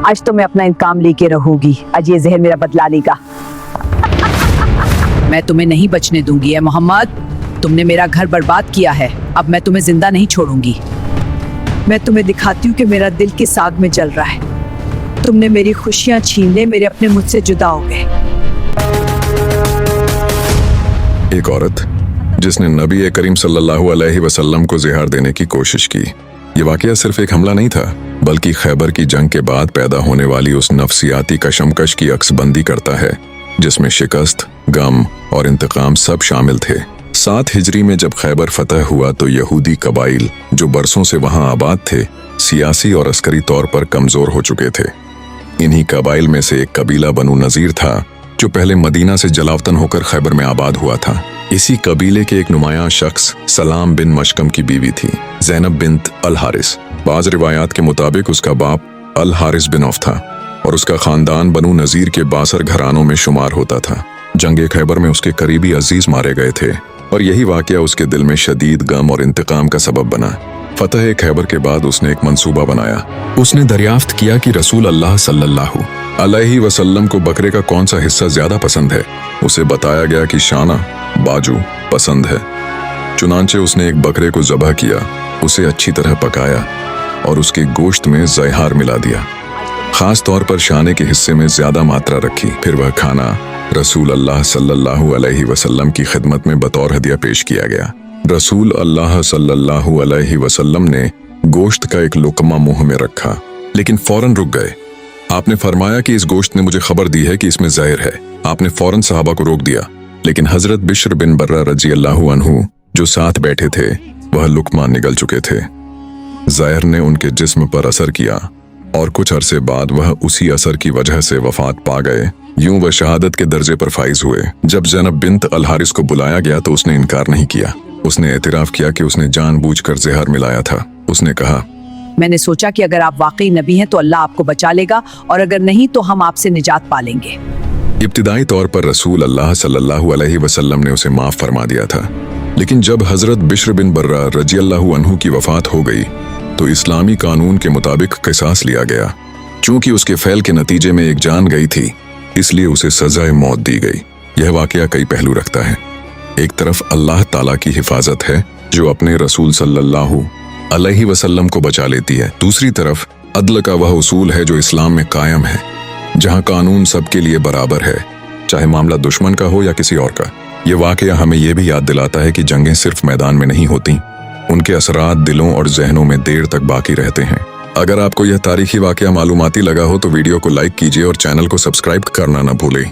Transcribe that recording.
आज तो मैं अपना इंतकाम लेके रहूंगी। आज ये जहर मेरा बदला लेगा। मैं तुम्हें नहीं बचने दूंगी है मोहम्मद। तुमने मेरा घर बर्बाद किया है, अब मैं तुम्हें जिंदा नहीं छोड़ूंगी। मैं तुम्हें दिखाती हूँ कि मेरा दिल किस आग में जल रहा है। तुमने मेरी खुशियाँ छीन ले, मेरे अपने मुझसे जुदा हो गए। एक औरत जिसने नबी करीम सल्लल्लाहु अलैहि वसल्लम को ज़िहार देने की कोशिश की। ये वाकया सिर्फ एक हमला नहीं था, बल्कि खैबर की जंग के बाद पैदा होने वाली उस नफसियाती कशमकश की अक्सबंदी करता है जिसमें शिकस्त, गम और इंतकाम सब शामिल थे। 7 हिजरी में जब खैबर फतह हुआ तो यहूदी कबाइल जो बरसों से वहां आबाद थे, सियासी और अस्करी तौर पर कमजोर हो चुके थे। इन्हीं कबाइल में से एक कबीला बनु नज़ीर था जो पहले मदीना से जलावतन होकर खैबर में आबाद हुआ था। इसी कबीले के एक नुमायां शख्स सलाम बिन मशकम की बीवी थी, ज़ैनब बिन्त अल हारिस। बाज रिवायात के मुताबिक उसका बाप अल हारिस बिन औफ था और उसका खानदान बनु नज़ीर के बासर घरानों में शुमार होता था। जंगे खैबर में उसके करीबी अजीज मारे गए थे और यही वाकया उसके दिल में शदीद गम और इंतकाम का सबब बना। फतह खैबर के बाद उसने एक मंसूबा बनाया। उसने दरियाफ्त किया कि रसूल अल्लाह सल्लल्लाहु अलैहि वसल्लम को बकरे का कौन सा हिस्सा ज्यादा पसंद है। उसे बताया गया कि शाना, बाजू पसंद है। चुनांचे उसने एक बकरे को ज़बह किया, उसे अच्छी तरह पकाया और उसके गोश्त में ज़यहार मिला दिया। खास तौर पर शाने के हिस्से में ज्यादा मात्रा रखी। फिर वह खाना रसूल अल्लाह सल्लल्लाहु अलैहि वसल्लम की खिदमत में बतौर हदिया पेश किया गया। रसूल अल्लाह सल्लल्लाहु अलैहि वसल्लम ने गोश्त का एक लुकमा मुंह में रखा, लेकिन फौरन रुक गए। आपने फरमाया कि इस गोश्त ने मुझे खबर दी है कि इसमें जहर है। आपने फौरन सहाबा को रोक दिया, लेकिन हजरत बिश्र बिन बर्रा रजी अल्लाहु अन्हु जो साथ बैठे थे वह लुकमा निगल चुके थे। जहर ने उनके जिस्म पर असर किया और कुछ अरसे बाद वह उसी असर की वजह से वफात पा गए। यूं वह शहादत के दर्जे पर फाइज हुए। जब ज़ैनब बिन्त अल हारिस को बुलाया गया तो उसने इनकार नहीं किया। उसने एतराफ किया कि उसने जानबूझकर जहर मिलाया था। उसने कहा, मैंने सोचा कि अगर आप वाकई नबी हैं तो अल्लाह आपको बचा लेगा और अगर नहीं तो हम आपसे निजात पालेंगे। इब्तिदाई तौर पर रसूल अल्लाह सल्लल्लाहु अलैहि वसल्लम ने उसे माफ फरमा दिया था, लेकिन जब हजरत बिश्र बिन बर्रा रजी अल्लाहु अन्हु की वफात हो गई तो इस्लामी कानून के मुताबिक क़िसास लिया गया। चूंकि उसके फैल के नतीजे में एक जान गई थी, इसलिए उसे सजाए मौत दी गई। यह वाकया कई पहलू रखता है। एक तरफ अल्लाह ताला की हिफाजत है जो अपने रसूल सल्लल्लाहु अलैहि वसल्लम को बचा लेती है। दूसरी तरफ अदल का वह उसूल है जो इस्लाम में कायम है, जहां कानून सबके लिए बराबर है, चाहे मामला दुश्मन का हो या किसी और का। यह वाकया हमें यह भी याद दिलाता है कि जंगें सिर्फ मैदान में नहीं होती, उनके असरात दिलों और जहनों में देर तक बाकी रहते हैं। अगर आपको यह तारीखी वाकया मालूमाती लगा हो तो वीडियो को लाइक कीजिए और चैनल को सब्सक्राइब करना न भूलें।